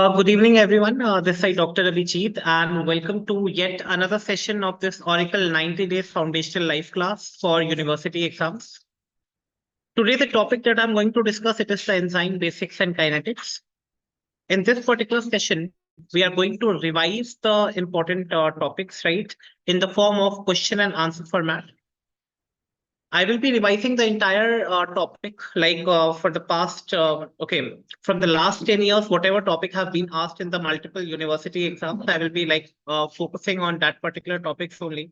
Good evening, everyone. This is Dr. Abhijeet, and welcome to yet another session of this Oracle 90 Days Foundational Life class for university exams. Today, the topic that I'm going to discuss it is the enzyme basics and kinetics. In this particular session, we are going to revise the important topics, right, in the form of question and answer format. I will be revising the entire topic, like for the past, from the last 10 years, whatever topic have been asked in the multiple university exams, I will be like focusing on that particular topics only.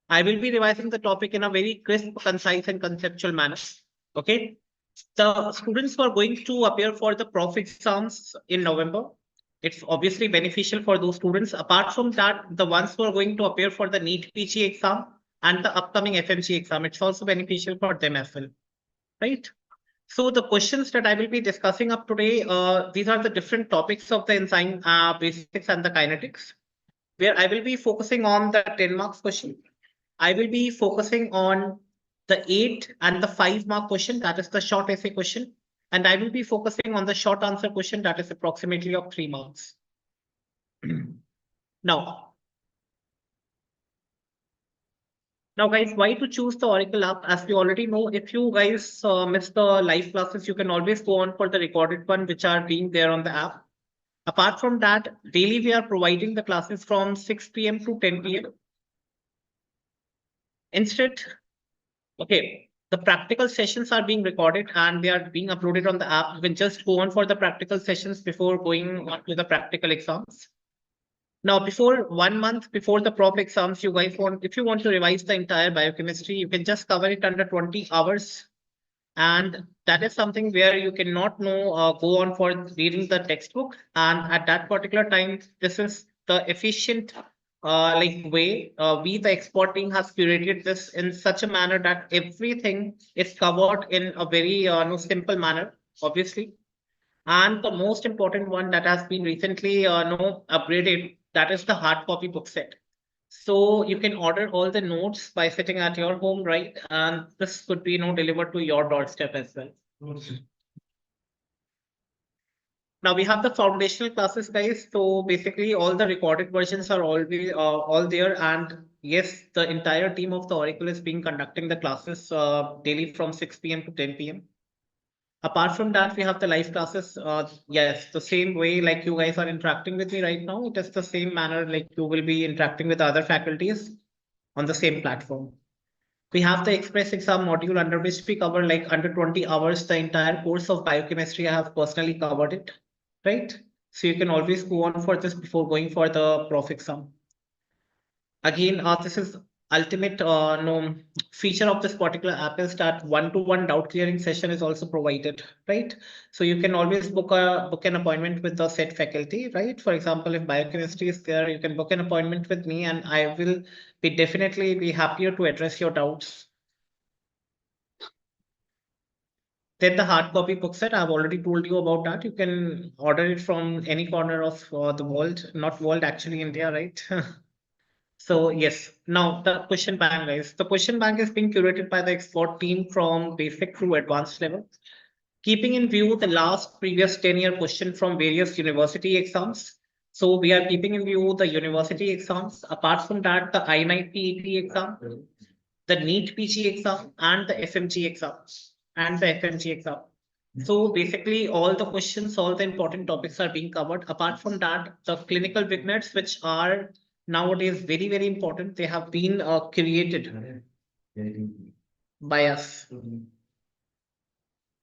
I will be revising the topic in a very crisp, concise, and conceptual manner. Okay. The students who are going to appear for the Proff exams in November, it's obviously beneficial for those students. Apart from that, the ones who are going to appear for the NEET PG exam and the upcoming FMG exam, it's also beneficial for them as well, right? So the questions that I will be discussing up today, these are the different topics of the enzyme basics and the kinetics, where I will be focusing on the 10 marks question. I will be focusing on the 8 and the 5 mark question, that is the short essay question. And I will be focusing on the short answer question, that is approximately of 3 marks. Now, guys, why to choose the Oracle app? As we already know, if you guys miss the live classes, you can always go on for the recorded one, which are being there on the app. Apart from that, daily we are providing the classes from 6 p.m. to 10 p.m. Instead, okay, the practical sessions are being recorded and they are being uploaded on the app. You can just go on for the practical sessions before going on to the practical exams. Now, before 1 month before the prop exams, you guys want, if you want to revise the entire biochemistry, you can just cover it under 20 hours. And that is something where you cannot know, go on for reading the textbook. And at that particular time, this is the efficient like way. We, the expert team, has curated this in such a manner that everything is covered in a very no, simple manner, obviously. And the most important one that has been recently no, upgraded, that is the hard copy book set. So you can order all the notes by sitting at your home, right? And this could be, you know, delivered to your doorstep as well. Now we have the foundational classes, guys. So basically, all the recorded versions are always all there. And yes, the entire team of the Oracle is being conducting the classes daily from 6 p.m. to 10 p.m. Apart from that, we have the live classes. Yes, the same way like you guys are interacting with me right now. It is the same manner like you will be interacting with other faculties on the same platform. We have the express exam module under which we cover like under 20 hours the entire course of biochemistry. I have personally covered it, right? So you can always go on for this before going for the prof exam. Again, this is ultimate no feature of this particular app is that one-to-one doubt clearing session is also provided, right? So you can always book an appointment with the said faculty, right? For example, if biochemistry is there, you can book an appointment with me, and I will be definitely be happier to address your doubts. Then the hard copy book set, I've already told you about that. You can order it from any corner of the world, not world, actually India, right? So yes, now the question bank, guys. The question bank is being curated by the expert team from basic to advanced level, keeping in view the last previous 10-year question from various university exams. So we are keeping in view the university exams. Apart from that, the I-9 PET exam, the NEET PG exam, and the FMG exams, and the FMG exam. So basically, all the questions, all the important topics are being covered. Apart from that, the clinical vignettes, which are nowadays very, very important, they have been created by us.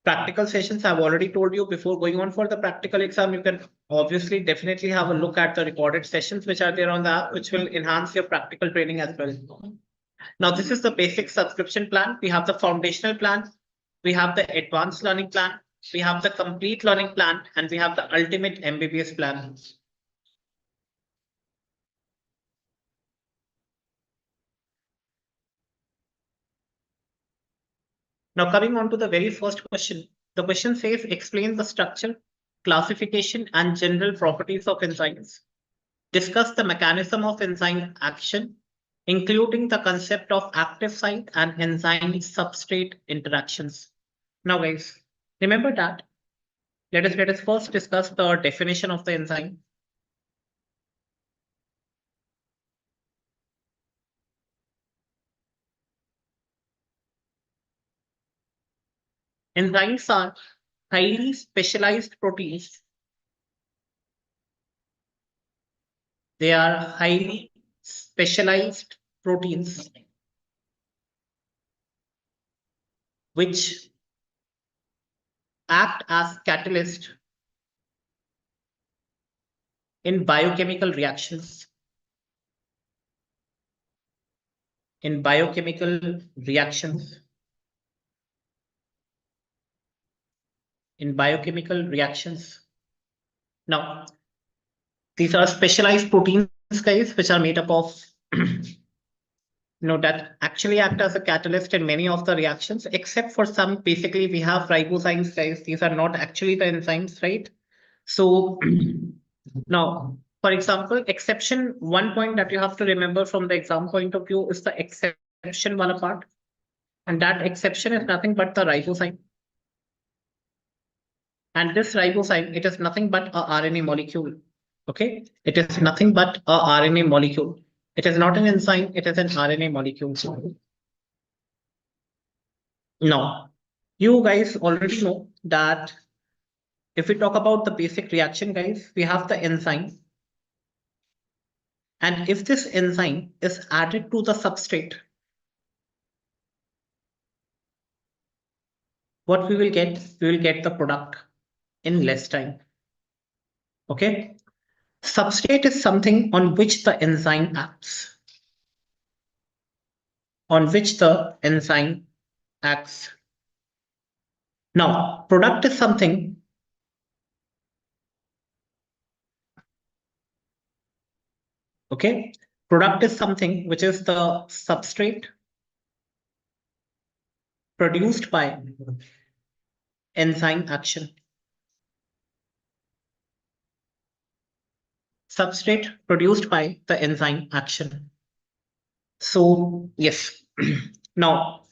Practical sessions, I've already told you before going on for the practical exam, you can obviously definitely have a look at the recorded sessions which are there on the app, which will enhance your practical training as well. Now, this is the basic subscription plan. We have the foundational plan. We have the advanced learning plan. We have the complete learning plan, and we have the ultimate MBBS plan. Now, coming on to the very first question, the question says, explain the structure, classification, and general properties of enzymes. Discuss the mechanism of enzyme action, including the concept of active site and enzyme substrate interactions. Now, guys, remember that Let us first discuss the definition of the enzyme. Enzymes are highly specialized proteins. They are highly specialized proteins which act as catalyst in biochemical reactions. In biochemical reactions. In biochemical reactions. Now, these are specialized proteins, guys, which are made up of that actually act as a catalyst in many of the reactions, except for some. Basically, we have ribozymes, guys. These are not actually the enzymes, right? So now, for example, exception, one point that you have to remember from the exam point of view is the exception one part. And that exception is nothing but the ribozyme. And this ribozyme, it is nothing but a RNA molecule. Okay, it is nothing but a RNA molecule. It is not an enzyme, it is an RNA molecule. Now, you guys already know that if we talk about the basic reaction, guys, we have the enzyme. And if this enzyme is added to the substrate, what we will get? We will get the product in less time. Okay. Substrate is something on which the enzyme acts. On which the enzyme acts. Now, product is something okay. Product is something which is the substrate produced by enzyme action. Substrate produced by the enzyme action. So yes, now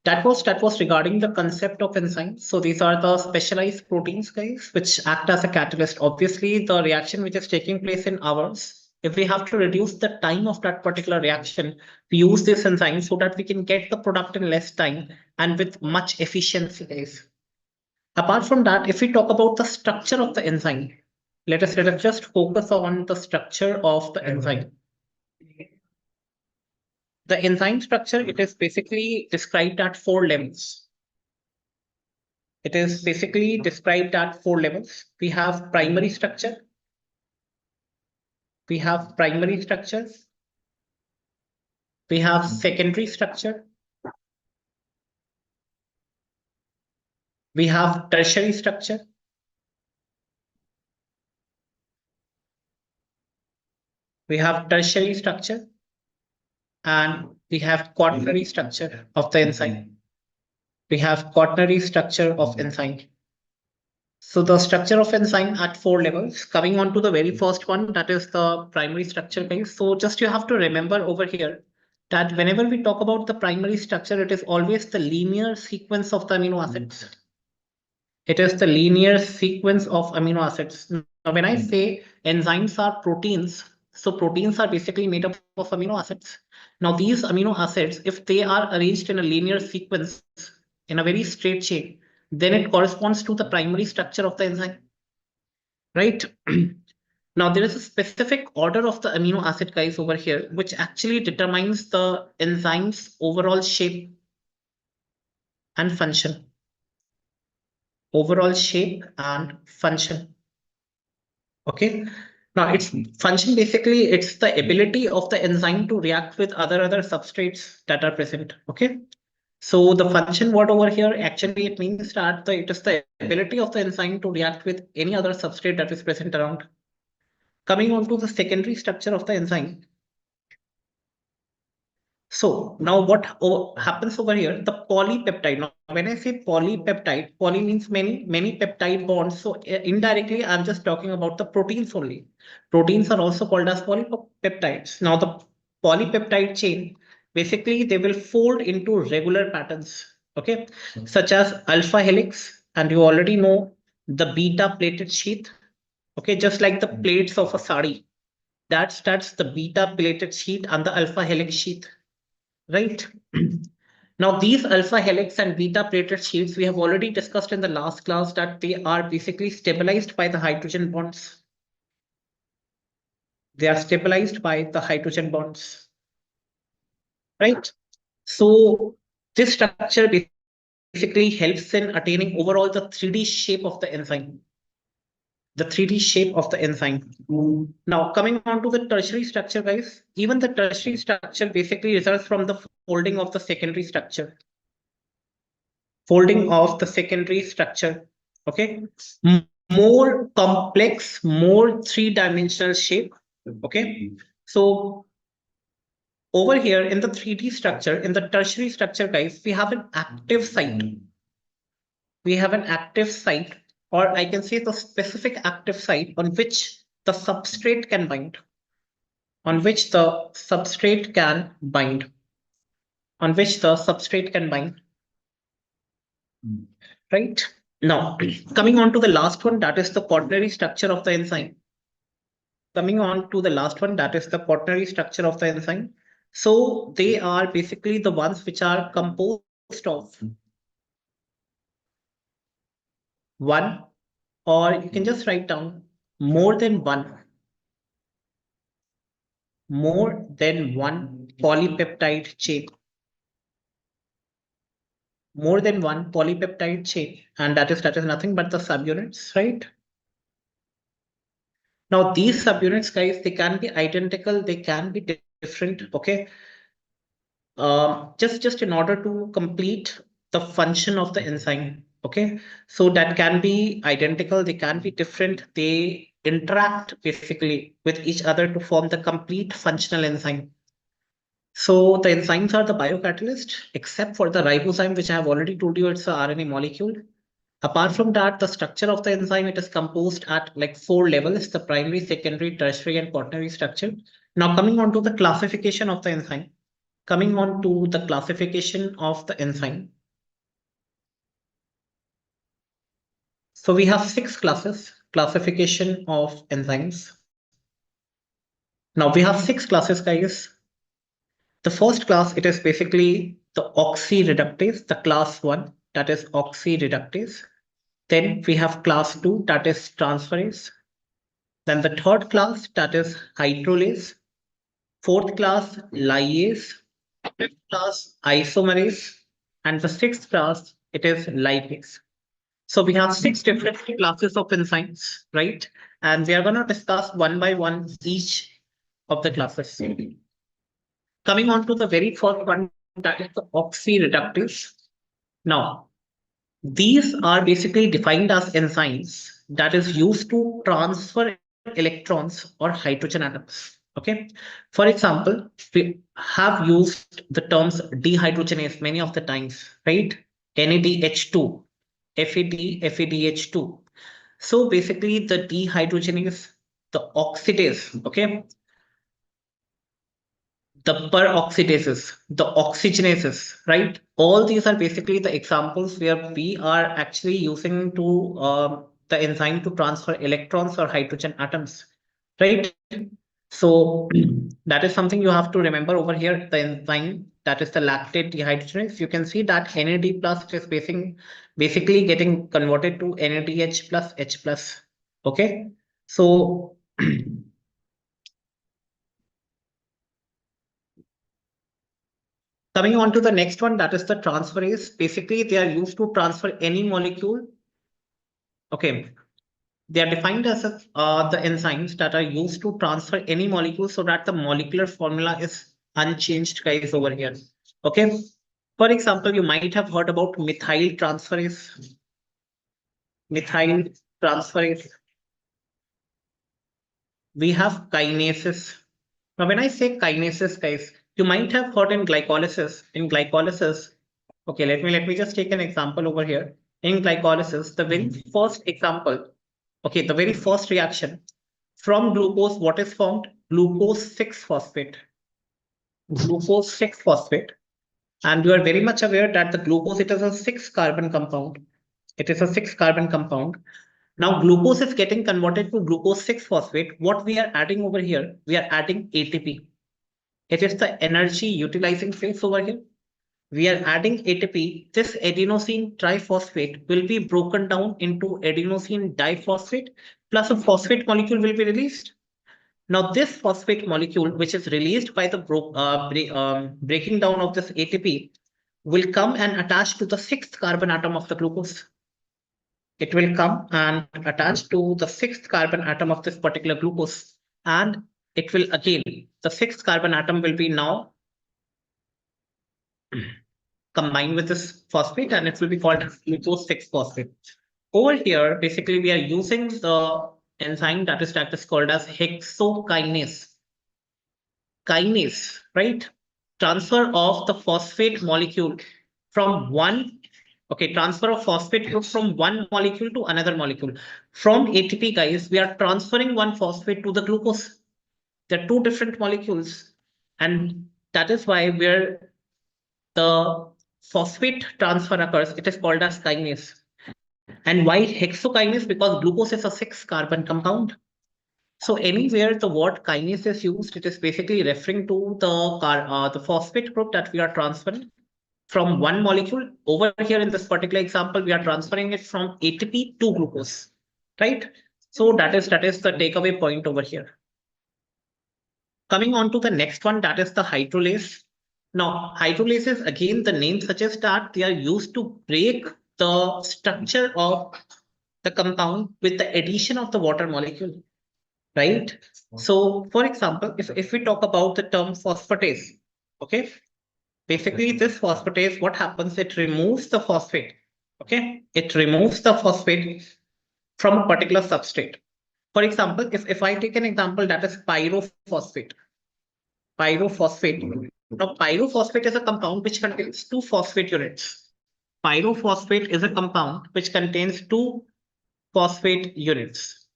that was regarding the concept of enzymes. So these are the specialized proteins, guys, which act as a catalyst. Obviously, the reaction which is taking place in hours, if we have to reduce the time of that particular reaction, we use this enzyme so that we can get the product in less time and with much efficiency, guys. Apart from that, if we talk about the structure of the enzyme, let us just focus on the structure of the enzyme. The enzyme structure, it is basically described at 4 levels. It is basically described at 4 levels. We have primary structure. We have primary structure. We have secondary structure. We have tertiary structure. We have tertiary structure. And we have quaternary structure of the enzyme. We have quaternary structure of enzyme. So the structure of enzyme at 4 levels. Coming on to the very first one, that is the primary structure base. So just you have to remember over here that whenever we talk about the primary structure, it is always the linear sequence of the amino acids. It is the linear sequence of amino acids. Now, when I say enzymes are proteins, so proteins are basically made up of amino acids. Now, these amino acids, if they are arranged in a linear sequence in a very straight chain, then it corresponds to the primary structure of the enzyme, right? Now, there is a specific order of the amino acid, guys, over here, which actually determines the enzyme's overall shape and function. Overall shape and function. Okay. Now, its function basically, it's the ability of the enzyme to react with other substrates that are present. Okay. So the function word over here, actually, it means that it is the ability of the enzyme to react with any other substrate that is present around. Coming on to the secondary structure of the enzyme. So now what happens over here, the polypeptide. Now, when I say polypeptide, poly means many peptide bonds. So indirectly, I'm just talking about the proteins only. Proteins are also called as polypeptides. Now, the polypeptide chain, basically, they will fold into regular patterns, okay, such as alpha helix. And you already know the beta plated sheath. Okay, just like the plates of a sari. That's the beta plated sheath and the alpha helix sheath, right? Now, these alpha helix and beta plated sheets, we have already discussed in the last class that they are basically stabilized by the hydrogen bonds. They are stabilized by the hydrogen bonds, right? So this structure basically helps in attaining overall the 3D shape of the enzyme. The 3D shape of the enzyme. Now, coming on to the tertiary structure, guys, even the tertiary structure basically results from the folding of the secondary structure. Folding of the secondary structure. Okay. More complex, more three-dimensional shape. Okay. So over here in the 3D structure, in the tertiary structure, guys, we have an active site. We have an active site, or I can say the specific active site on which the substrate can bind. On which the substrate can bind. On which the substrate can bind. Right? Now, coming on to the last one, that is the quaternary structure of the enzyme. Coming on to the last one, that is the quaternary structure of the enzyme. So they are basically the ones which are composed of one, or you can just write down more than one polypeptide chain. More than one polypeptide chain, and that is nothing but the subunits, right? Now these subunits, guys, they can be identical, they can be different. Okay, just in order to complete the function of the enzyme. Okay, so that can be identical, they can be different, they interact basically with each other to form the complete functional enzyme. So the enzymes are the biocatalyst, except for the ribozyme, which I have already told you, it's a RNA molecule. Apart from that, the structure of the enzyme, it is composed at like 4 levels: the primary, secondary, tertiary, and quaternary structure. Now coming on to the classification of the enzyme. Coming on to the classification of the enzyme. So we have 6 classes, classification of enzymes. Now we have 6 classes, guys. The first class, it is basically the oxireductase, the class 1, that is oxireductase. Then we have class 2, that is transferase. Then the third class, that is hydrolase. Fourth class, lyase. Fifth class, isomerase. And the sixth class, it is lipase. So we have 6 different classes of enzymes, right? And we are going to discuss one by one each of the classes. Coming on to the very first one, that is the oxireductase. Now, these are basically defined as enzymes that is used to transfer electrons or hydrogen atoms. Okay. For example, we have used the terms dehydrogenase many of the times, right? NADH2, FADH2. So basically the dehydrogenase, the oxidase, okay, the peroxidases, the oxygenases, right? All these are basically the examples where we are actually using to the enzyme to transfer electrons or hydrogen atoms, right? So that is something you have to remember over here. The enzyme, that is the lactate dehydrogenase. You can see that NAD plus is basically getting converted to NADH plus H plus. Okay, so coming on to the next one, that is the transferase. Basically, they are used to transfer any molecule. Okay, they are defined as the enzymes that are used to transfer any molecule so that the molecular formula is unchanged, guys, over here. Okay, for example, you might have heard about methyl transferase. Methyl transferase. We have kinases. Now, when I say kinases, guys, you might have heard in glycolysis. In glycolysis, okay, let me just take an example over here. In glycolysis, the very first example, okay, the very first reaction from glucose, what is formed? Glucose 6 phosphate. Glucose 6 phosphate. And you are very much aware that the glucose, it is a 6 carbon compound. It is a 6 carbon compound. Now glucose is getting converted to glucose 6-phosphate. What we are adding over here, we are adding ATP. It is the energy utilizing phase over here. We are adding ATP. This adenosine triphosphate will be broken down into adenosine diphosphate plus a phosphate molecule will be released. Now, this phosphate molecule, which is released by the breaking down of this ATP, will come and attach to the sixth carbon atom of the glucose. It will come and attach to the sixth carbon atom of this particular glucose. And it will again, the sixth carbon atom will be now combined with this phosphate and it will be called glucose 6-phosphate. Over here, basically, we are using the enzyme that is called as hexokinase. Kinase, right? Transfer of the phosphate molecule from one, okay, transfer of phosphate group from one molecule to another molecule. From ATP, guys, we are transferring one phosphate to the glucose. They're two different molecules. And that is why where the phosphate transfer occurs, it is called as kinase. And why hexokinase? Because glucose is a 6-carbon compound. So anywhere the word kinase is used, it is basically referring to the phosphate group that we are transferring from one molecule. Over here in this particular example, we are transferring it from ATP to glucose, right? So that is the takeaway point over here. Coming on to the next one, that is the hydrolase. Now, hydrolases, again, the name suggests that they are used to break the structure of the compound with the addition of the water molecule, right? So, for example, if we talk about the term phosphatase, okay, basically this phosphatase, what happens? It removes the phosphate, okay? It removes the phosphate from a particular substrate. For example, if I take an example that is pyrophosphate, now pyrophosphate is a compound which contains two phosphate units. Pyrophosphate is a compound which contains two phosphate units.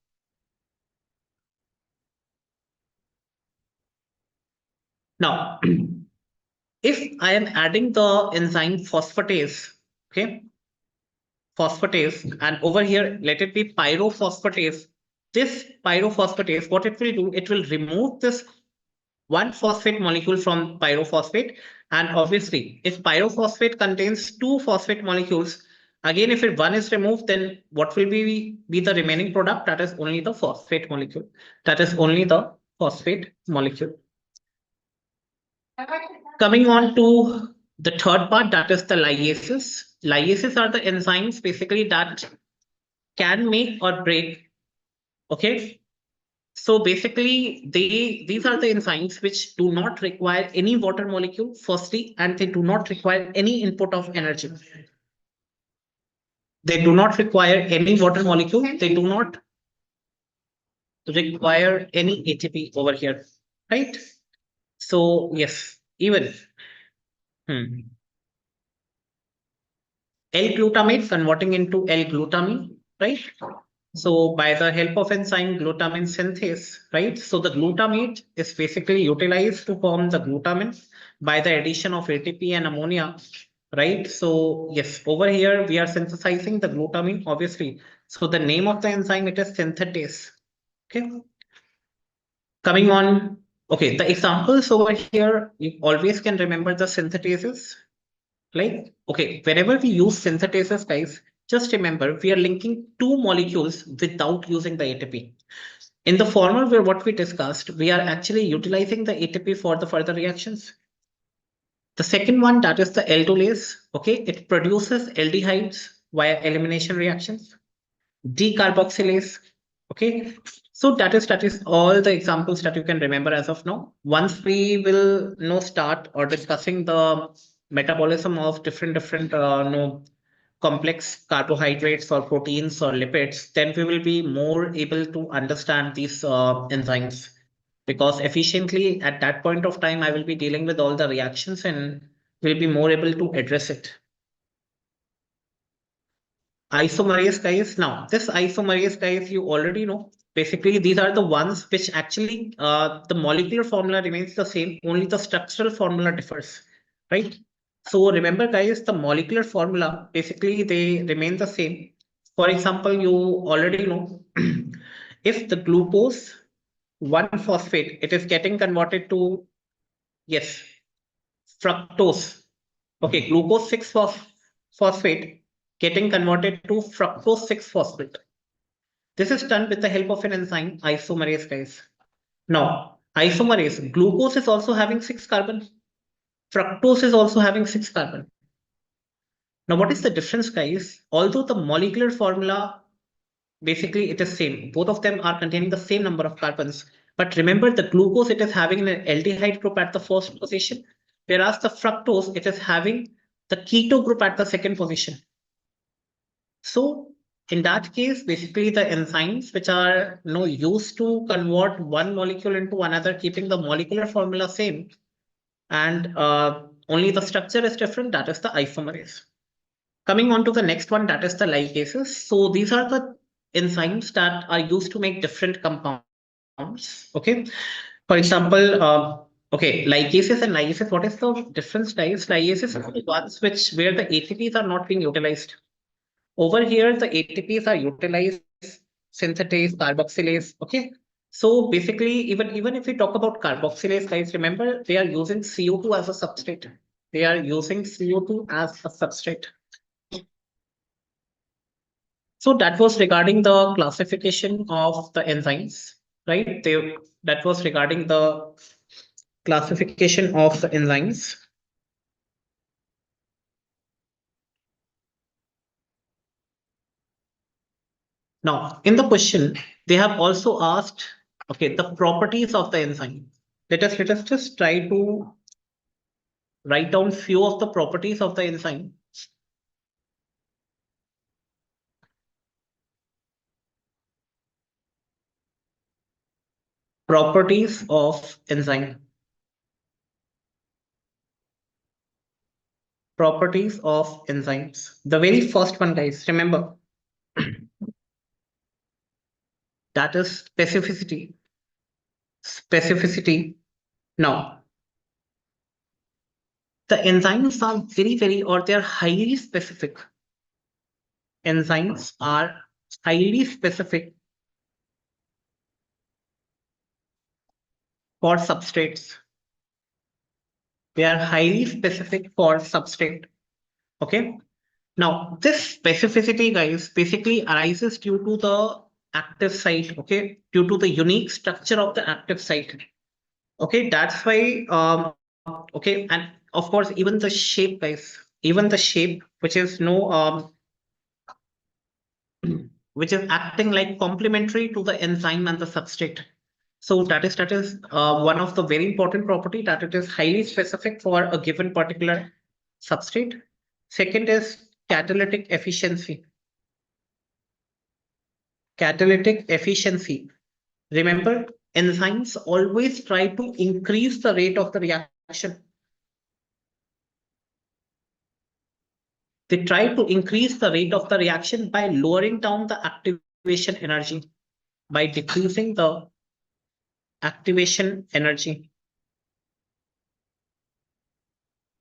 Now, if I am adding the enzyme phosphatase, okay, phosphatase, and over here, let it be pyrophosphatase. This pyrophosphatase, what it will do, it will remove this one phosphate molecule from pyrophosphate. And obviously, if pyrophosphate contains two phosphate molecules, again, if one is removed, then what will be the remaining product? That is only the phosphate molecule. That is only the phosphate molecule. Coming on to the third part, that is the liases. Liases are the enzymes basically that can make or break. Okay. So basically, these are the enzymes which do not require any water molecule, firstly, and they do not require any input of energy. They do not require any water molecule. They do not require any ATP over here, right? So yes, even L-glutamate converting into L-glutamine, right? So by the help of enzyme glutamine synthase, right? So the glutamate is basically utilized to form the glutamine by the addition of ATP and ammonia, right? So yes, over here we are synthesizing the glutamine, obviously. So the name of the enzyme, it is synthetase, okay? Coming on, okay, the examples over here, you always can remember the synthetases. Like, okay, whenever we use synthetases, guys, just remember we are linking two molecules without using the ATP. In the former, where what we discussed, we are actually utilizing the ATP for the further reactions. The second one, that is the aldolase, okay, it produces aldehydes via elimination reactions. Decarboxylase, okay, so that is all the examples that you can remember as of now. Once we will start or discussing the metabolism of different complex carbohydrates or proteins or lipids, then we will be more able to understand these enzymes, because efficiently at that point of time I will be dealing with all the reactions and will be more able to address it. Isomerase, guys. Now, this isomerase, guys, you already know. Basically, these are the ones which actually the molecular formula remains the same, only the structural formula differs, right? So remember, guys, the molecular formula, basically they remain the same. For example, you already know if the glucose 1-phosphate, it is getting converted to, yes, fructose. Okay, glucose 6-phosphate getting converted to fructose 6-phosphate. This is done with the help of an enzyme isomerase, guys. Now, isomerase, glucose is also having 6 carbon. Fructose is also having 6 carbon. Now, what is the difference, guys? Although the molecular formula, basically it is same. Both of them are containing the same number of carbons. But remember, the glucose, it is having an aldehyde group at the first position, whereas the fructose, it is having the keto group at the second position. So in that case, basically the enzymes which are used to convert one molecule into another, keeping the molecular formula same, and only the structure is different, that is the isomerase. Coming on to the next one, that is the ligases. So these are the enzymes that are used to make different compounds. Okay. For example, okay, ligases and ligases, what is the difference, guys? Ligases are the ones where the ATPs are not being utilized. Over here, the ATPs are utilized, synthetase, carboxylase. Okay. So basically, even if we talk about carboxylase, guys, remember they are using CO2 as a substrate. They are using CO2 as a substrate. So that was regarding the classification of the enzymes, right? That was regarding the classification of the enzymes. Now, in the question, they have also asked, okay, the properties of the enzyme. Let us just try to write down few of the properties of the enzyme. Properties of enzyme. Properties of enzymes. The very first one, guys, remember, that is specificity. Specificity. Now, the enzymes are or they're highly specific. Enzymes are highly specific for substrates. They are highly specific for substrate. Okay. Now, this specificity, guys, basically arises due to the active site. Okay. Due to the unique structure of the active site. Okay. That's why, okay. And of course, even the shape, guys, even the shape, which is which is acting like complementary to the enzyme and the substrate. So that is one of the very important property, that it is highly specific for a given particular substrate. Second is catalytic efficiency. Catalytic efficiency. Remember, enzymes always try to increase the rate of the reaction. They try to increase the rate of the reaction by lowering down the activation energy, by decreasing the activation energy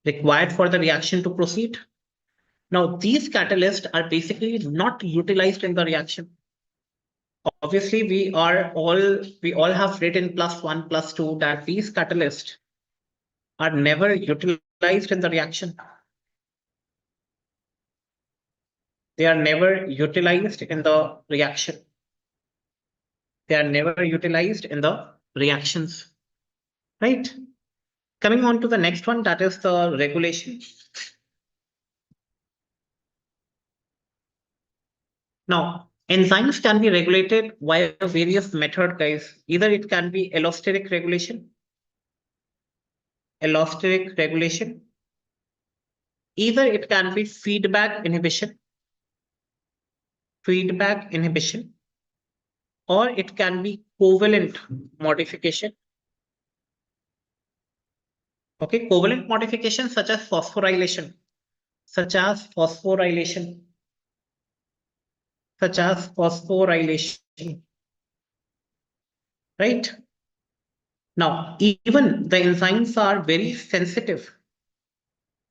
required for the reaction to proceed. Now, these catalysts are basically not utilized in the reaction. Obviously, we all have read in +1, +2 that these catalysts are never utilized in the reaction. They are never utilized in the reaction. They are never utilized in the reactions. Right? Coming on to the next one, that is the regulation. Now, enzymes can be regulated via various methods, guys. Either it can be allosteric regulation, either it can be feedback inhibition, or it can be covalent modification. Okay, covalent modification such as phosphorylation, such as phosphorylation, right? Now, even the enzymes are very sensitive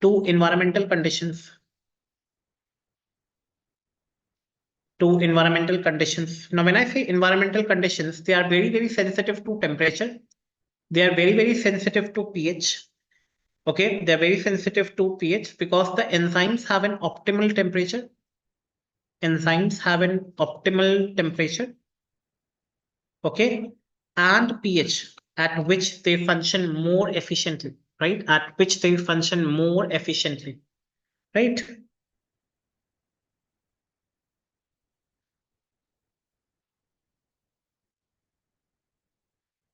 to environmental conditions. to environmental conditions. Now, when I say environmental conditions, they are very, very sensitive to temperature. They are very, very sensitive to pH. Okay, they're very sensitive to pH because the enzymes have an optimal temperature. Enzymes have an optimal temperature. Okay, and pH at which they function more efficiently, right? At which they function more efficiently, right?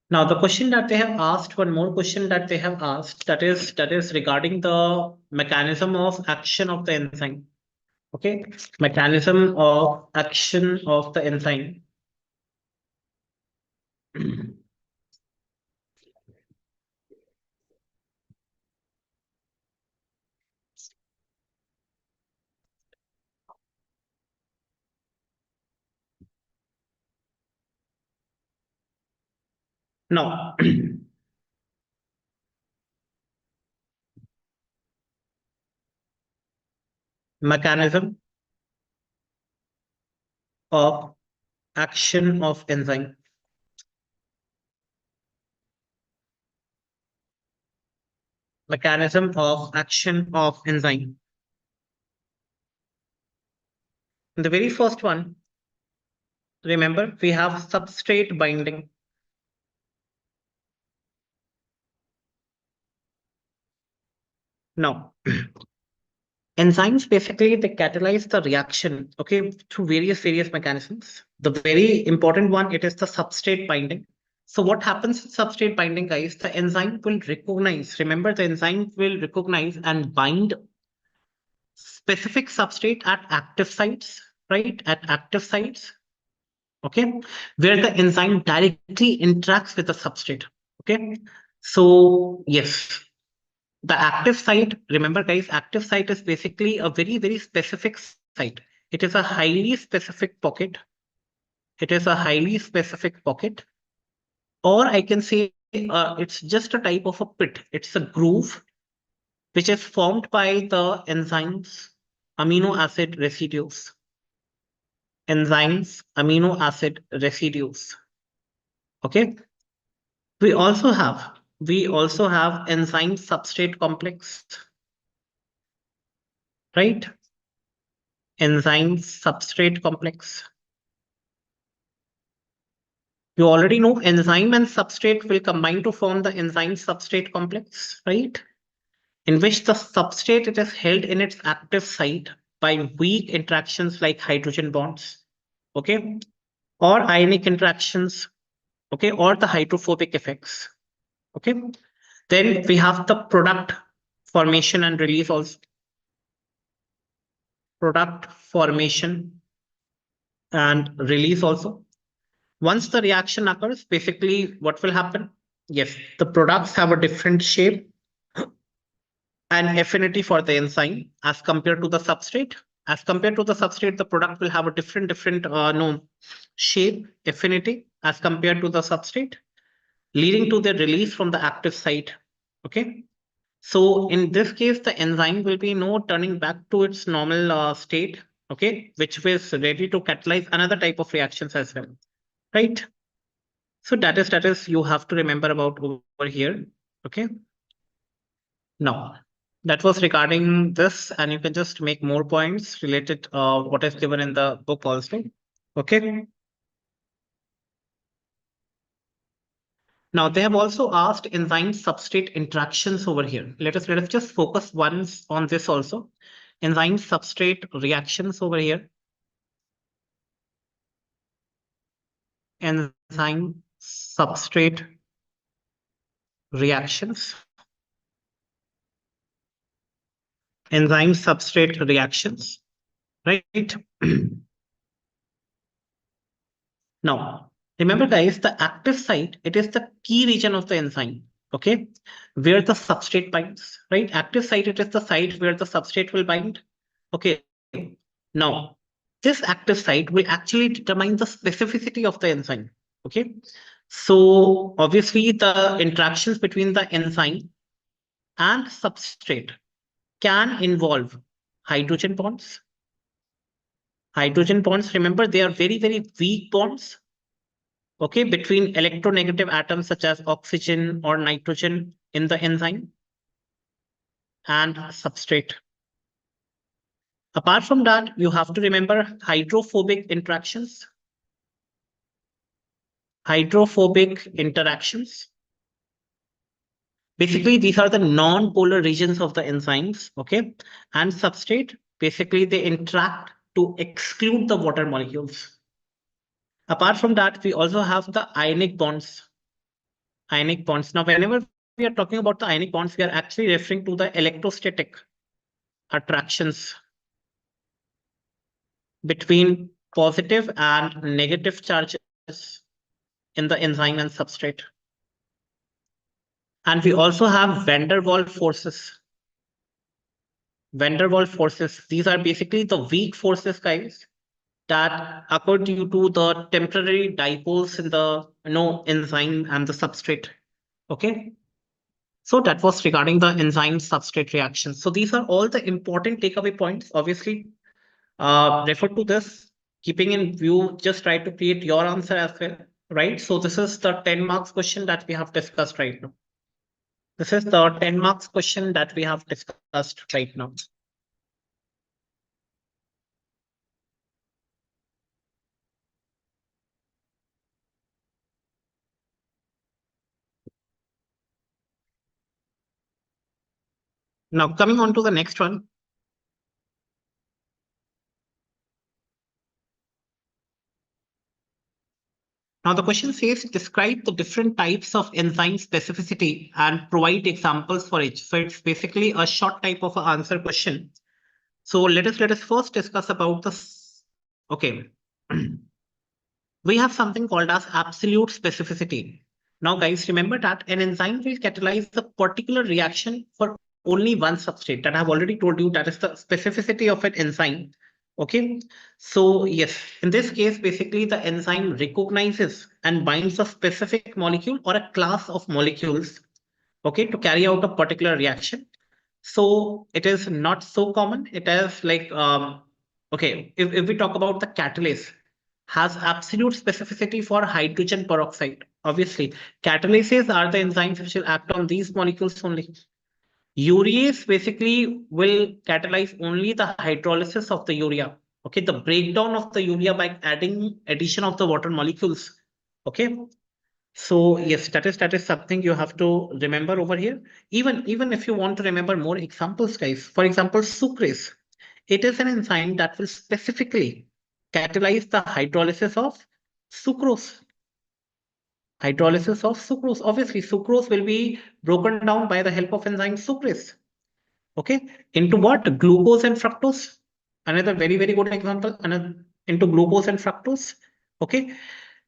Now, the question that they have asked, one more question that they have asked, that is regarding the mechanism of action of the enzyme. Okay, mechanism of action of the enzyme. Now, mechanism of action of enzyme. Mechanism of action of enzyme. The very first one, remember, we have substrate binding. Now, enzymes basically they catalyze the reaction, okay, through various mechanisms. The very important one, it is the substrate binding. So what happens with substrate binding, guys? The enzyme will recognize, remember, the enzyme will recognize and bind specific substrate at active sites, right? At active sites, okay, where the enzyme directly interacts with the substrate, okay? So yes, the active site, remember guys, active site is basically a very specific site. It is a highly specific pocket. It is a highly specific pocket, or I can say it's just a type of a pit. It's a groove which is formed by the enzymes, amino acid residues. Enzymes, amino acid residues. Okay. We also have enzyme substrate complex, right? Enzyme substrate complex. You already know enzyme and substrate will combine to form the enzyme substrate complex, right? In which the substrate it is held in its active site by weak interactions like hydrogen bonds, okay, or ionic interactions, okay, or the hydrophobic effects, okay. Then we have the product formation and release also. Product formation and release also. Once the reaction occurs, basically what will happen? Yes, the products have a different shape and affinity for the enzyme as compared to the substrate. As compared to the substrate, the product will have a different no, shape, affinity as compared to the substrate, leading to the release from the active site. Okay. So in this case, the enzyme will be no turning back to its normal state, okay, which was ready to catalyze another type of reactions as well, right? So that is you have to remember about over here, okay? Now, that was regarding this, and you can just make more points related what is given in the book also, okay? Now they have also asked enzyme substrate interactions over here. Let us just focus once on this also. Enzyme substrate reactions over here. Enzyme substrate reactions. Enzyme substrate reactions, right? Now, remember guys, the active site, it is the key region of the enzyme, okay? Where the substrate binds, right? Active site, it is the site where the substrate will bind. Okay, now this active site will actually determine the specificity of the enzyme, okay? So obviously the interactions between the enzyme and substrate can involve hydrogen bonds, Hydrogen bonds, remember, they are very, very weak bonds, okay, between electronegative atoms such as oxygen or nitrogen in the enzyme and substrate. Apart from that, you have to remember hydrophobic interactions. Hydrophobic interactions. Basically, these are the non-polar regions of the enzymes, okay? And substrate, basically, they interact to exclude the water molecules. Apart from that, we also have the ionic bonds. Ionic bonds. Now, whenever we are talking about the ionic bonds, we are actually referring to the electrostatic attractions between positive and negative charges in the enzyme and substrate. And we also have van der Waals forces. Van der Waals forces, these are basically the weak forces, guys, that occur due to the temporary dipoles in the enzyme and the substrate. Okay. So that was regarding the enzyme substrate reactions. So these are all the important takeaway points. Obviously, refer to this, keeping in view, just try to create your answer as well, right? So this is the 10 marks question that we have discussed right now. This is the 10 marks question that we have discussed right now. Now, coming on to the next one. Now, the question says, describe the different types of enzyme specificity and provide examples for each. So it's basically a short type of an answer question. So let us first discuss about this. Okay. We have something called as absolute specificity. Now, guys, remember that an enzyme will catalyze a particular reaction for only one substrate. That I've already told you, that is the specificity of an enzyme. Okay. So yes, in this case, basically the enzyme recognizes and binds a specific molecule or a class of molecules, okay, to carry out a particular reaction. So it is not so common. It is like, okay, if we talk about the catalase, has absolute specificity for hydrogen peroxide. Obviously, catalases are the enzymes which will act on these molecules only. Urease basically will catalyze only the hydrolysis of the urea. Okay, the breakdown of the urea by adding addition of the water molecules. Okay, so yes, that is something you have to remember over here. Even if you want to remember more examples, guys. For example, sucrase. It is an enzyme that will specifically catalyze the hydrolysis of sucrose. Hydrolysis of sucrose. Obviously, sucrose will be broken down by the help of enzyme sucrase. Okay, into what? Glucose and fructose. Another very, very good example. Another into glucose and fructose. Okay.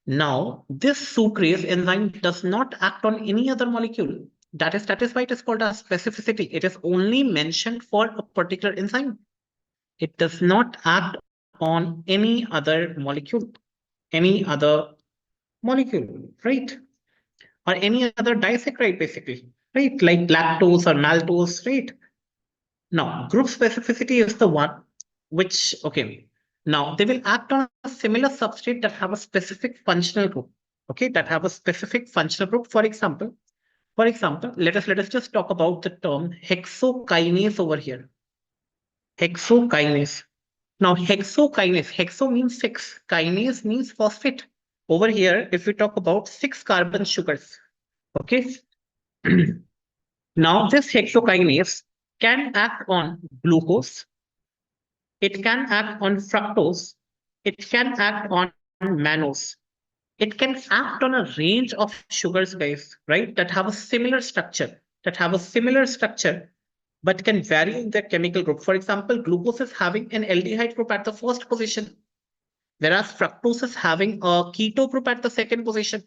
Now, this sucrase enzyme does not act on any other molecule. That is why it is called a specificity. It is only mentioned for a particular enzyme. It does not act on any other molecule. Any other molecule, right? Or any other disaccharide, basically, right? Like lactose or maltose, right? Now, group specificity is the one which, okay, now they will act on a similar substrate that have a specific functional group, okay, that have a specific functional group. For example, let us just talk about the term hexokinase over here. Hexokinase. Now, hexokinase, hexo means six, kinase means phosphate. Over here, if we talk about six carbon sugars, okay. Now, this hexokinase can act on glucose, it can act on fructose, it can act on mannose, it can act on a range of sugars, guys, right? That have a similar structure, but can vary in their chemical group. For example, glucose is having an aldehyde group at the first position, whereas fructose is having a keto group at the second position.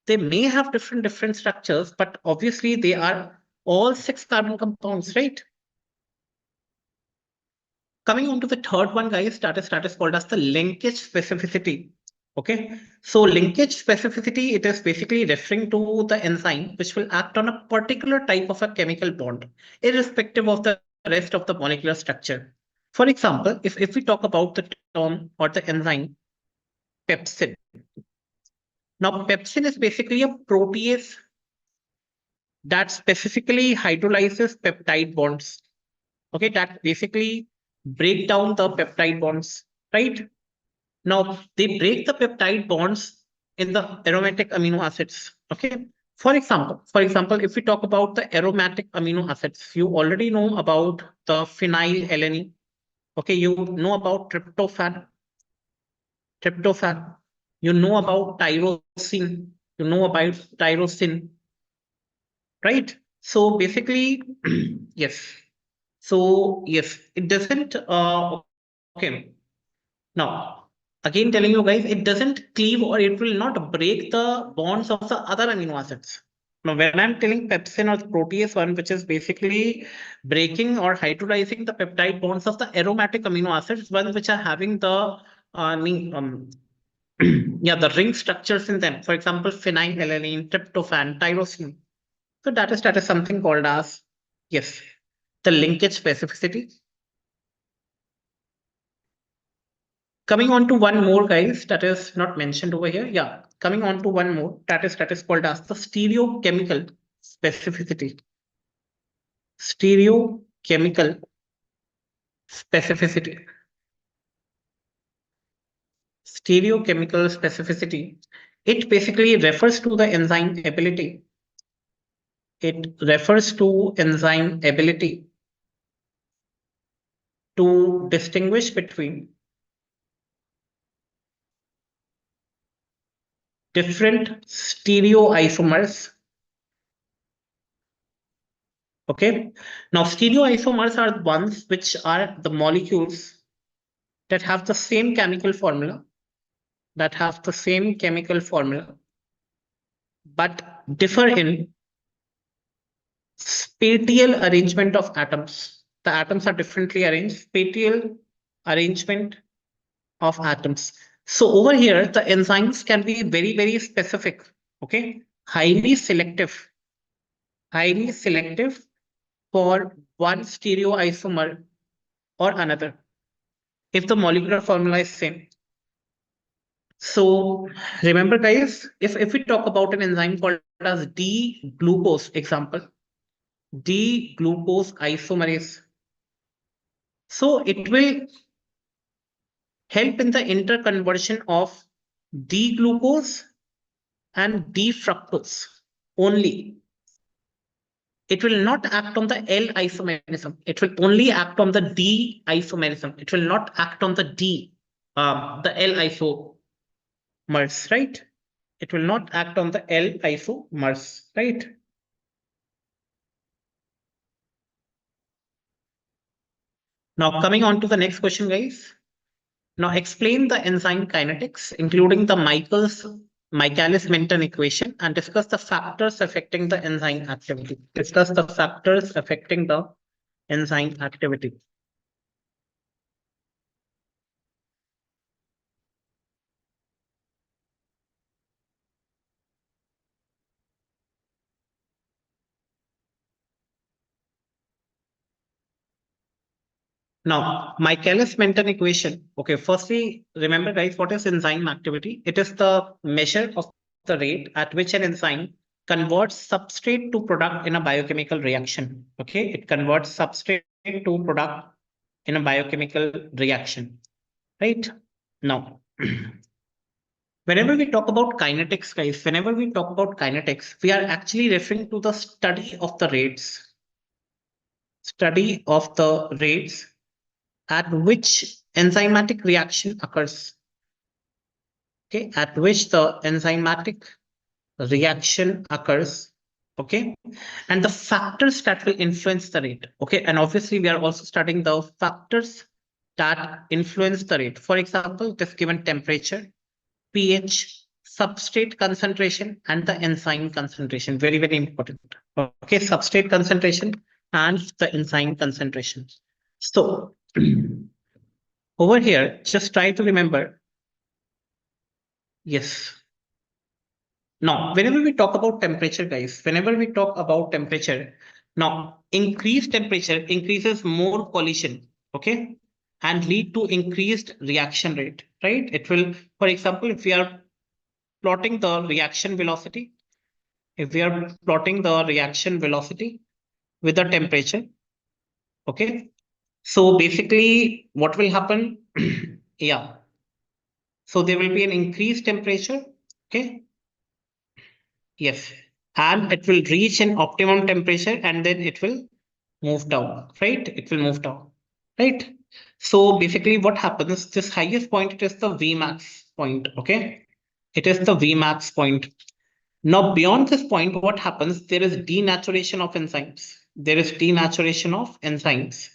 They may have different structures, but obviously they are all six carbon compounds, right? Coming on to the third one, guys, that is called as the linkage specificity. Okay, so linkage specificity, it is basically referring to the enzyme which will act on a particular type of a chemical bond, irrespective of the rest of the molecular structure. For example, if we talk about the term or the enzyme pepsin. Now, pepsin is basically a protease that specifically hydrolyzes peptide bonds. Okay, that basically break down the peptide bonds, right? Now, they break the peptide bonds in the aromatic amino acids. Okay. For example, if we talk about the aromatic amino acids, you already know about the phenylalanine. Okay, you know about tryptophan. You know about tyrosine. You know about tyrosine, right? So basically, yes. So yes, it doesn't. Okay. Now, again telling you guys, it doesn't cleave or it will not break the bonds of the other amino acids. Now, when I'm telling pepsin or the protease one, which is basically breaking or hydrolyzing the peptide bonds of the aromatic amino acids, one which are having the yeah, the ring structures in them. For example, phenylalanine, tryptophan, tyrosine. So that is something called as, yes, the linkage specificity. Coming on to one more, guys, that is not mentioned over here. Yeah, coming on to one more, that is called as the stereochemical specificity. Stereochemical specificity. Stereochemical specificity. It basically refers to the enzyme ability. It refers to enzyme ability to distinguish between different stereoisomers. Okay. Now, stereoisomers are the ones which are the molecules that have the same chemical formula, but differ in spatial arrangement of atoms. The atoms are differently arranged, spatial arrangement of atoms. So over here, the enzymes can be very, very specific. Okay. Highly selective for one stereoisomer or another if the molecular formula is same. So remember, guys, if we talk about an enzyme called as D-glucose example, D-glucose isomerase. So it will help in the interconversion of D-glucose and D-fructose only. It will not act on the L isomerism. It will only act on the D isomerism. It will not act on the the L isomers, right? It will not act on the L isomers, right? Now, coming on to the next question, guys. Now, explain the enzyme kinetics, including the Michaelis-Menten equation, and discuss the factors affecting the enzyme activity. Discuss the factors affecting the enzyme activity. Now, Michaelis-Menten equation. Okay, firstly, remember, guys, what is enzyme activity? It is the measure of the rate at which an enzyme converts substrate to product in a biochemical reaction. Okay, it converts substrate to product in a biochemical reaction, right? Now, whenever we talk about kinetics, guys, whenever we talk about kinetics, we are actually referring to the study of the rates at which enzymatic reaction occurs. Okay, at which the enzymatic reaction occurs. Okay, and the factors that will influence the rate. Okay, and obviously we are also studying the factors that influence the rate. For example, this given temperature, pH, substrate concentration, and the enzyme concentration. Very, very important. Okay, substrate concentration and the enzyme concentration. So over here, just try to remember. Yes. Now, whenever we talk about temperature, guys, now increased temperature increases more collision. Okay. and lead to increased reaction rate, right? It will, for example, if we are plotting the reaction velocity, if we are plotting the reaction velocity with the temperature, okay? So basically, what will happen? Yeah. So there will be an increased temperature, okay? Yes. And it will reach an optimum temperature and then it will move down, right? It will move down, right? So basically what happens, this highest point, it is the Vmax point, okay? It is the Vmax point. Now, beyond this point, what happens? There is denaturation of enzymes. There is denaturation of enzymes.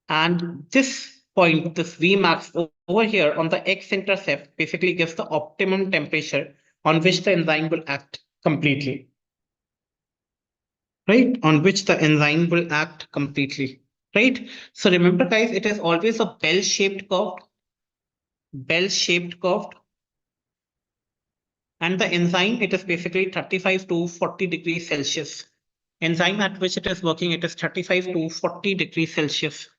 And this point, this Vmax over here on the x-intercept basically gives the optimum temperature on which the enzyme will act completely, right? On which the enzyme will act completely, right? So remember, guys, it is always a bell-shaped curve, and the enzyme, it is basically 35 to 40 degrees Celsius. Enzyme at which it is working, it is 35 to 40 degrees Celsius.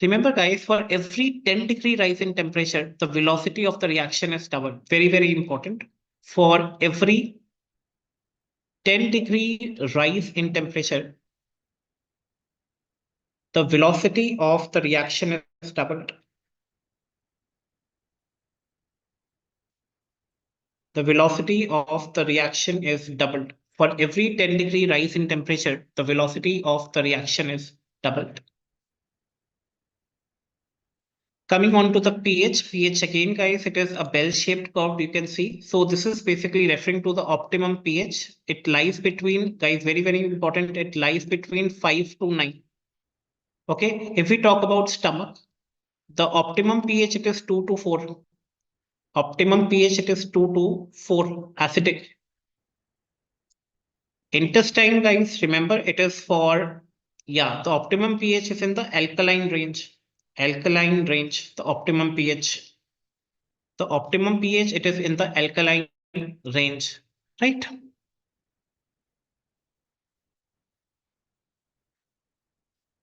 Remember, guys, for every 10-degree rise in temperature, the velocity of the reaction is doubled. Very, very important. For every 10-degree rise in temperature, the velocity of the reaction is doubled. The velocity of the reaction is doubled. For every 10-degree rise in temperature, the velocity of the reaction is doubled. Coming on to the pH again, guys, it is a bell-shaped curve you can see. So this is basically referring to the optimum pH. It lies between, guys, very, very important, it lies between 5 to 9. Okay, if we talk about stomach, the optimum pH, it is 2 to 4. Optimum pH, it is 2 to 4 acidic. Intestine, guys, remember it is for, yeah, the optimum pH is in the alkaline range. Alkaline range, the optimum pH. The optimum pH, it is in the alkaline range, right?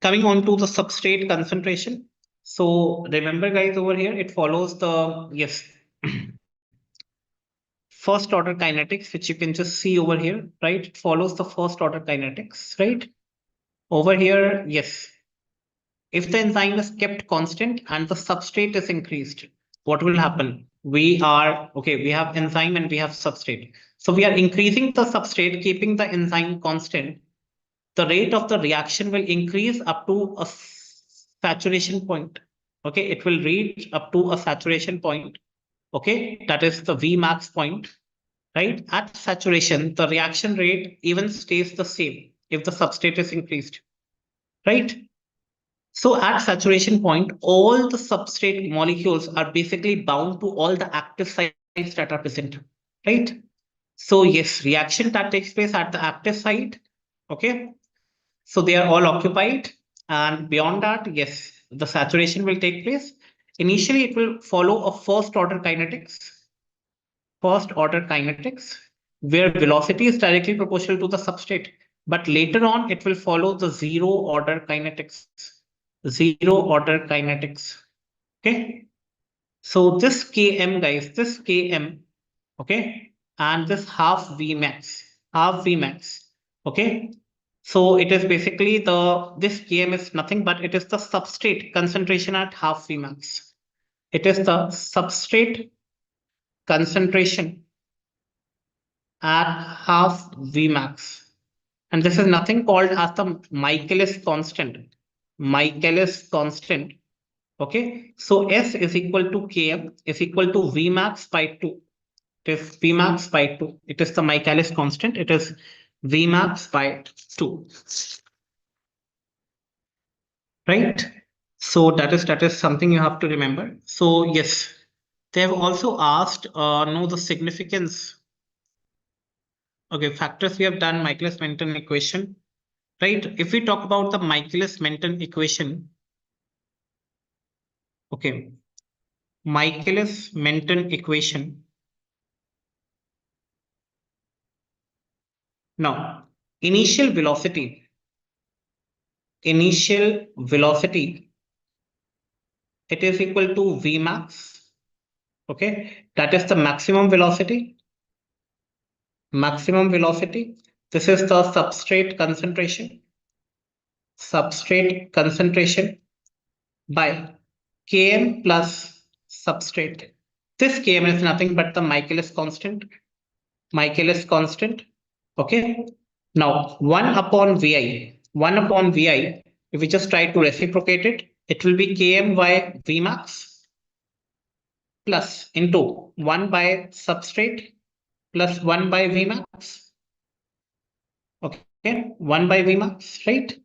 Coming on to the substrate concentration. So remember, guys, over here, it follows the, yes, first order kinetics, which you can just see over here, right? It follows the first order kinetics, right? Over here, yes. If the enzyme is kept constant and the substrate is increased, what will happen? We have enzyme and we have substrate. So we are increasing the substrate, keeping the enzyme constant. The rate of the reaction will increase up to a saturation point. Okay, it will reach up to a saturation point. Okay, that is the Vmax point, right? At saturation, the reaction rate even stays the same if the substrate is increased, right? So at saturation point, all the substrate molecules are basically bound to all the active sites that are present, right? So yes, reaction that takes place at the active site, okay? So they are all occupied, and beyond that, yes, the saturation will take place. Initially, it will follow a first order kinetics, where velocity is directly proportional to the substrate. But later on, it will follow the zero order kinetics. Zero order kinetics. Okay. So this Km, guys, this Km, okay, and this half Vmax, okay. So it is basically this Km is nothing but it is the substrate concentration at half Vmax. It is the substrate concentration at half Vmax. And this is nothing called as the Michaelis constant. Michaelis constant. Okay. So S is equal to Km is equal to Vmax by 2. It is Vmax by 2. It is the Michaelis constant. It is Vmax by 2. Right? So that is something you have to remember. So yes, they have also asked know the significance. Okay, factors we have done Michaelis-Menten equation, right? If we talk about the Michaelis-Menten equation, okay, Michaelis-Menten equation. Now, initial velocity, initial velocity it is equal to Vmax. Okay, that is the maximum velocity. Maximum velocity. This is the substrate concentration. Substrate concentration by Km plus substrate. This Km is nothing but the Michaelis constant. Michaelis constant. Okay. Now 1 upon Vi. 1 upon Vi. If we just try to reciprocate it, it will be Km by Vmax plus into 1 by substrate plus 1 by Vmax. Okay. 1 by Vmax, right?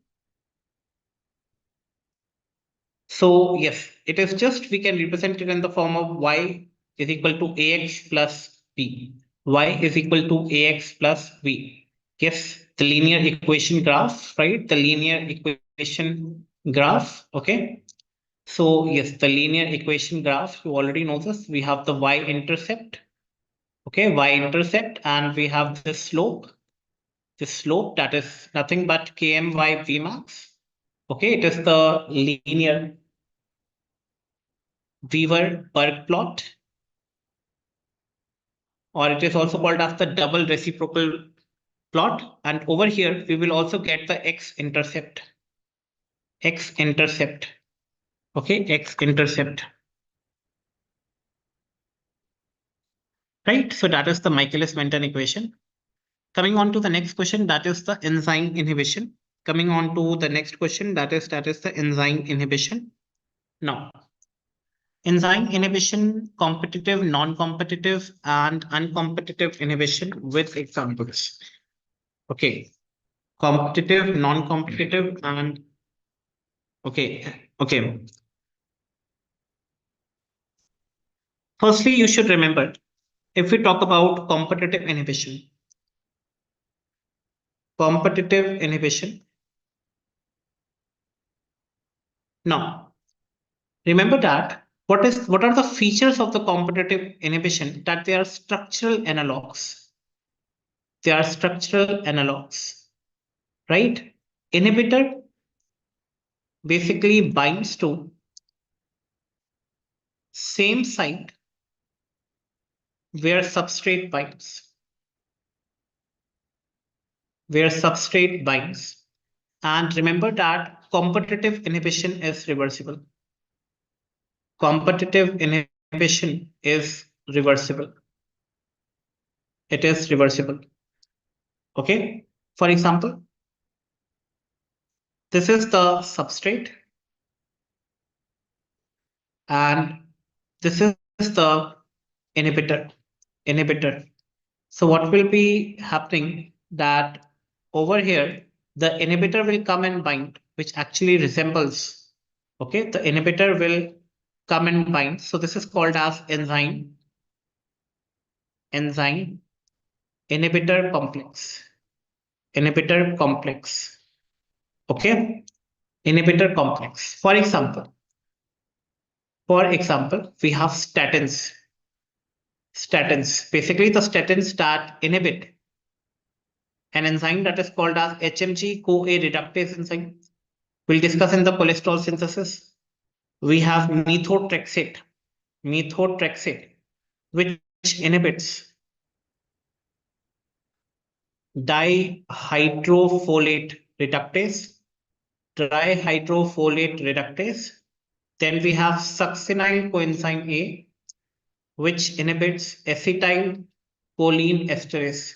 So yes, it is just, we can represent it in the form of y is equal to ax plus b. Y is equal to ax plus b. Yes, the linear equation graph, right? The linear equation graph. Okay. So yes, the linear equation graph, you already know this. We have the y-intercept. Okay, y-intercept, and we have this slope. This slope that is nothing but km by vmax. Okay, it is the linear Weaver-Burke plot, or it is also called as the double reciprocal plot. And over here, we will also get the x-intercept. X-intercept. Okay, x-intercept. Right, so that is the Michaelis-Menten equation. Coming on to the next question, that is the enzyme inhibition. Coming on to the next question, that is the enzyme inhibition. Now, enzyme inhibition, competitive, non-competitive, and uncompetitive inhibition with examples. Okay, competitive, non-competitive, and okay. Firstly, you should remember, if we talk about competitive inhibition. Now, remember that what are the features of the competitive inhibition? That they are structural analogs. They are structural analogs, right? Inhibitor basically binds to same site where substrate binds. Where substrate binds. And remember that competitive inhibition is reversible. Competitive inhibition is reversible. It is reversible. Okay. For example, this is the substrate and this is the inhibitor. So what will be happening that over here, the inhibitor will come and bind, which actually resembles, okay, the inhibitor will come and bind. So this is called as enzyme inhibitor complex. Inhibitor complex. Okay, inhibitor complex. For example, we have statins. Statins, basically the statins that inhibit an enzyme that is called as HMG-CoA reductase enzyme. We'll discuss in the cholesterol synthesis. We have methotrexate, which inhibits dihydrofolate reductase. Then we have succinyl coenzyme A, which inhibits acetylcholine esterase.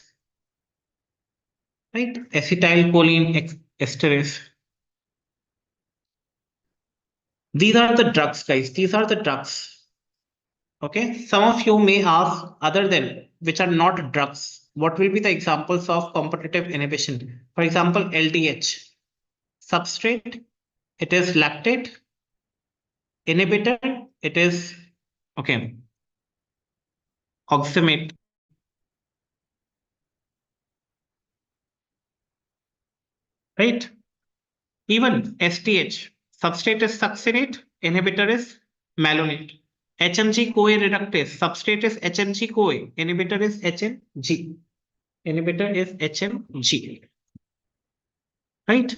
Right? Acetylcholine esterase. These are the drugs, guys. These are the drugs. Okay. Some of you may ask, other than which are not drugs, what will be the examples of competitive inhibition? For example, LDH. Substrate, it is lactate. Inhibitor, it is oxamate. Right? Even STH, substrate is succinate, inhibitor is malonate. HMG-CoA reductase, substrate is HMG-CoA, inhibitor is HMG. Right?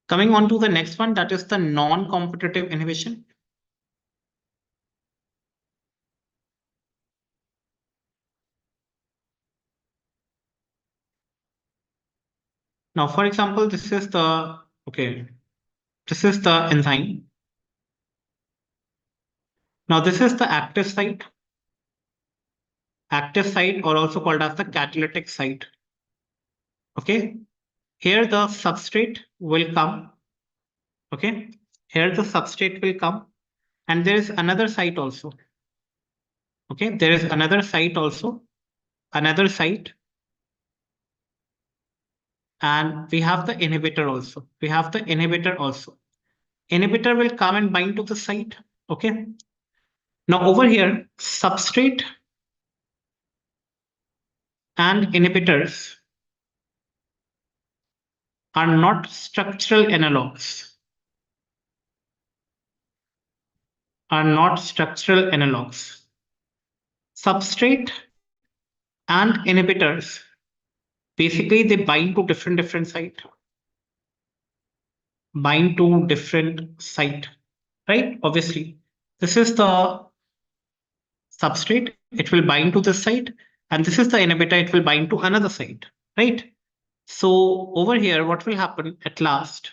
Coming on to the next one, that is the non-competitive inhibition. Now, for example, this is the, okay, this is the enzyme. Now, this is the active site or also called as the catalytic site. Okay, here the substrate will come. Okay, here the substrate will come, and there is another site also. Okay, there is another site also, another site, and we have the inhibitor also. We have the inhibitor also. Inhibitor will come and bind to the site. Okay, now over here, substrate and inhibitors are not structural analogs. Are not structural analogs. Substrate and inhibitors, basically they bind to different site. Bind to different site, right? Obviously, this is the substrate, it will bind to this site, and this is the inhibitor, it will bind to another site, right? So over here, what will happen at last?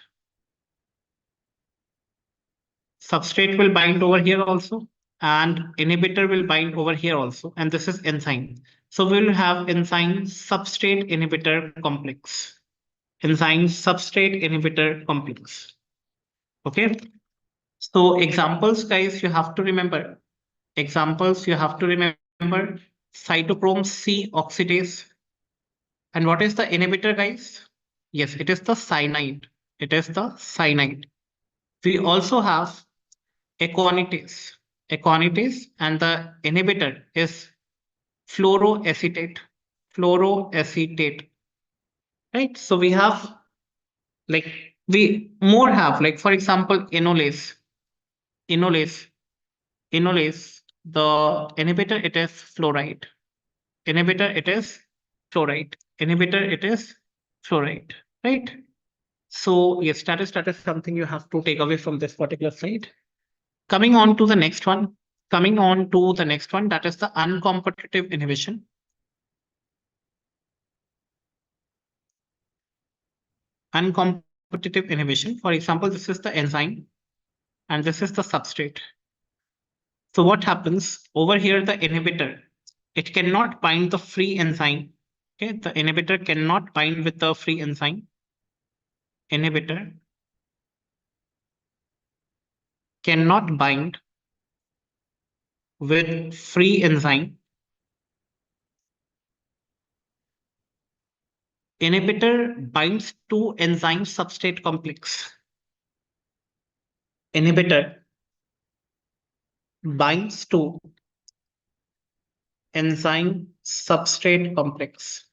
Substrate will bind over here also, and inhibitor will bind over here also, and this is enzyme. So we will have enzyme substrate inhibitor complex. Enzyme substrate inhibitor complex. Okay. So examples, guys, you have to remember. Examples you have to remember: cytochrome C oxidase. And what is the inhibitor, guys? Yes, it is the cyanide. It is the cyanide. We also have aconitase. Aconitase, and the inhibitor is fluoroacetate. Fluoroacetate. Right? So we have, like, we more have, like, for example, enolase. Enolase. Enolase. The inhibitor, it is fluoride. Inhibitor, it is fluoride. Inhibitor, it is fluoride. Right? So yes, that is something you have to take away from this particular slide. Coming on to the next one. Coming on to the next one, that is the uncompetitive inhibition. Uncompetitive inhibition. For example, this is the enzyme and this is the substrate. So what happens over here, the inhibitor, it cannot bind the free enzyme. Okay, the inhibitor cannot bind with the free enzyme. Inhibitor cannot bind with free enzyme. Inhibitor binds to enzyme substrate complex. Inhibitor binds to enzyme substrate complex.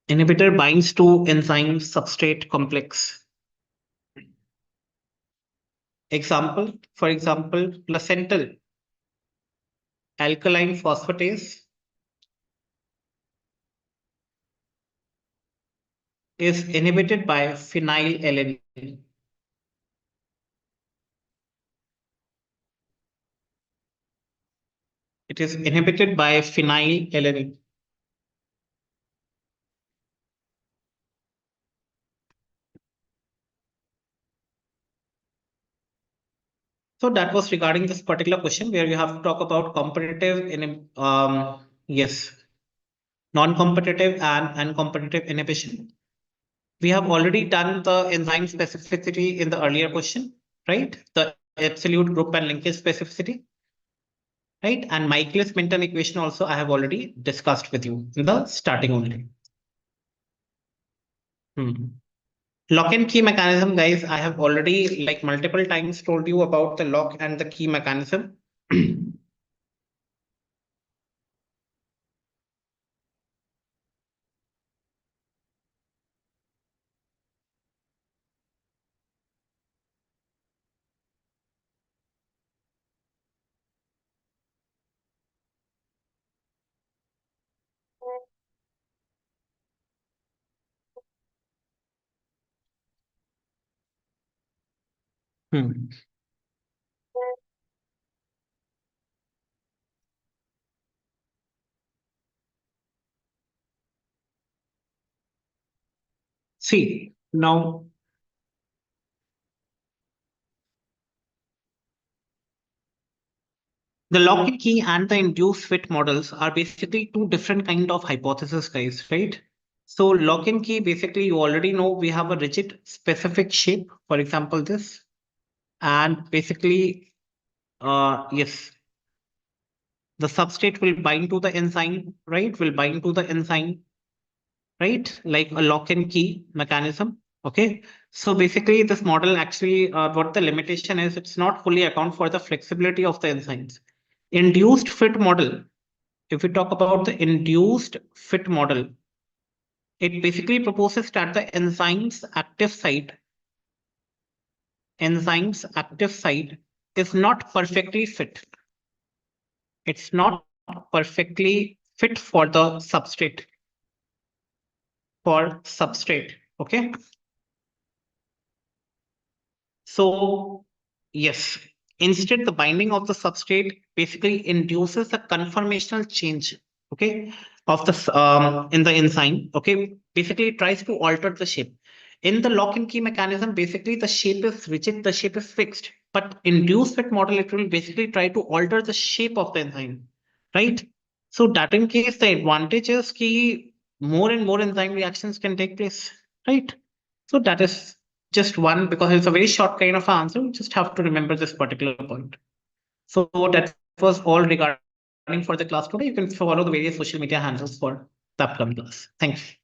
Inhibitor binds to enzyme substrate complex. Example, for example, placental alkaline phosphatase is inhibited by phenylalanine. It is inhibited by phenylalanine. So that was regarding this particular question where you have to talk about competitive in yes, non-competitive and uncompetitive inhibition. We have already done the enzyme specificity in the earlier question, right? The absolute group and linkage specificity, right? And Michaelis-Menten equation also I have already discussed with you in the starting only. Lock and key mechanism, guys, I have already like multiple times told you about the lock and the key mechanism. Hmm. See, now the lock and key and the induced fit models are basically two different kind of hypotheses, guys, right? So lock and key, basically, you already know we have a rigid specific shape, for example, this, and basically, yes, the substrate will bind to the enzyme, right? Will bind to the enzyme, right? Like a lock and key mechanism. Okay. So basically, this model actually, what the limitation is, it's not fully account for the flexibility of the enzymes. Induced fit model, if we talk about the induced fit model, it basically proposes that the enzymes active site is not perfectly fit. It's not perfectly fit for the substrate. Okay. So yes, instead the binding of the substrate basically induces a conformational change, okay, of the in the enzyme. Okay, basically it tries to alter the shape. In the lock and key mechanism, basically the shape is rigid, the shape is fixed. But induced fit model, it will basically try to alter the shape of the enzyme, right? So that in case the advantage is key more and more enzyme reactions can take place, right? So that is just one, because it's a very short kind of answer. You just have to remember this particular point. So that was all regarding for the class today. You can follow the various social media handles for the upcoming class. Thank you.